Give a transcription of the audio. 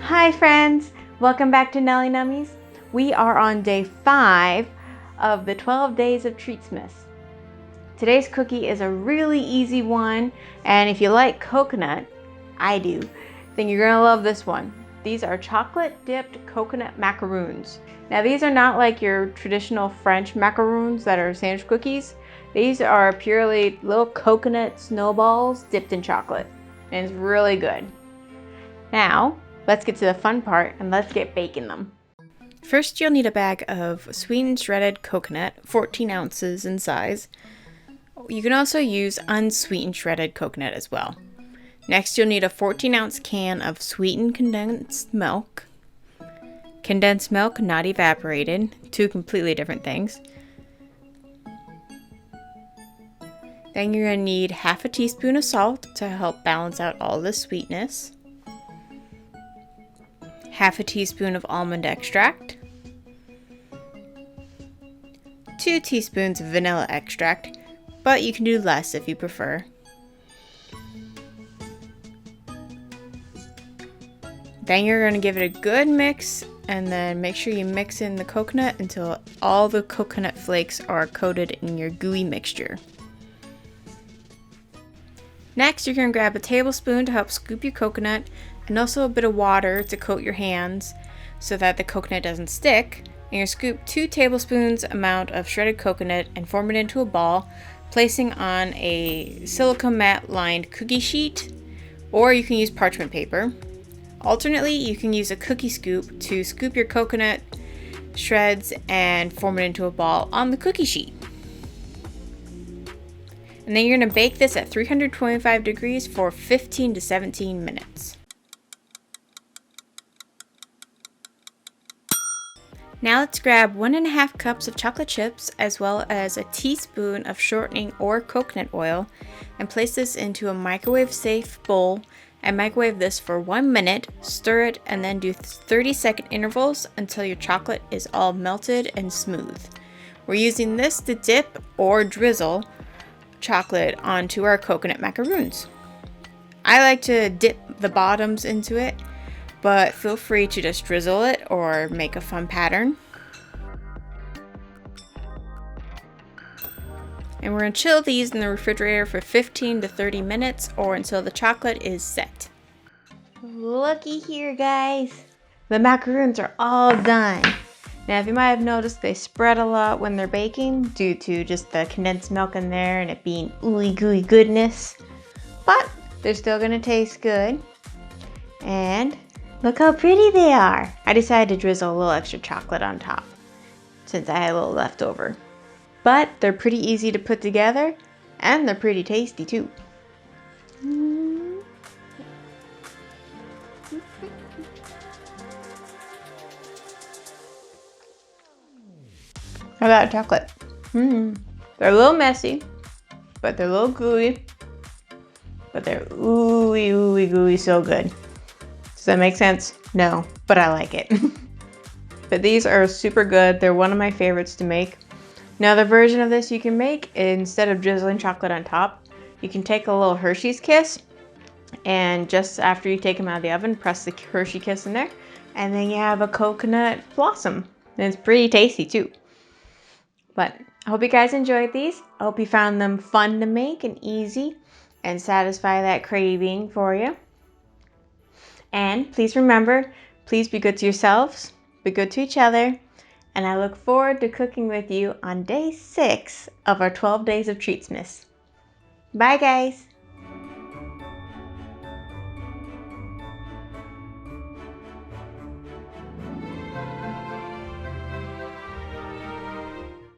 Hi friends, welcome back to Nelly Nummies. We are on day 5 of the 12 days of Treatsmas. Today's cookie is a really easy one, and if you like coconut, I do, then you're gonna love this one. These are chocolate dipped coconut macaroons. Now these are not like your traditional French macaroons that are sandwich cookies. These are purely little coconut snowballs dipped in chocolate, and it's really good. Now, let's get to the fun part and let's get baking them. First, you'll need a bag of sweetened shredded coconut, 14 ounces in size. You can also use unsweetened shredded coconut as well. Next, you'll need a 14-ounce can of sweetened condensed milk. Condensed milk, not evaporated, two completely different things. Then you're going to need half a teaspoon of salt to help balance out all the sweetness. Half a teaspoon of almond extract, 2 teaspoons of vanilla extract, but you can do less if you prefer. Then you're going to give it a good mix, and then make sure you mix in the coconut until all the coconut flakes are coated in your gooey mixture. Next, you're going to grab a tablespoon to help scoop your coconut, and also a bit of water to coat your hands so that the coconut doesn't stick. And you scoop 2 tablespoons amount of shredded coconut and form it into a ball, placing on a silicone mat lined cookie sheet, or you can use parchment paper. Alternately, you can use a cookie scoop to scoop your coconut shreds and form it into a ball on the cookie sheet. And then you're going to bake this at 325 degrees for 15 to 17 minutes. Now let's grab 1.5 cups of chocolate chips as well as a teaspoon of shortening or coconut oil and place this into a microwave safe bowl and microwave this for 1 minute, stir it, and then do 30-second intervals until your chocolate is all melted and smooth. We're using this to dip or drizzle chocolate onto our coconut macaroons. I like to dip the bottoms into it, but feel free to just drizzle it or make a fun pattern. And we're going to chill these in the refrigerator for 15 to 30 minutes or until the chocolate is set. Looky here, guys. The macaroons are all done. Now, if you might have noticed, they spread a lot when they're baking due to just the condensed milk in there and it being ooey gooey goodness. But they're still going to taste good. And look how pretty they are. I decided to drizzle a little extra chocolate on top since I had a little left over. But they're pretty easy to put together and they're pretty tasty too. How about chocolate? They're a little messy, but they're a little gooey. But they're ooey, ooey, gooey, so good. Does that make sense? No, but I like it. But these are super good. They're one of my favorites to make. Now the version of this you can make, instead of drizzling chocolate on top, you can take a little Hershey's Kiss, and just after you take them out of the oven, press the Hershey Kiss in there, and then you have a coconut blossom. And it's pretty tasty too. But I hope you guys enjoyed these. I hope you found them fun to make and easy and satisfy that craving for you. And please remember, please be good to yourselves, be good to each other, and I look forward to cooking with you on day 6 of our 12 days of Treatsmas. Bye guys!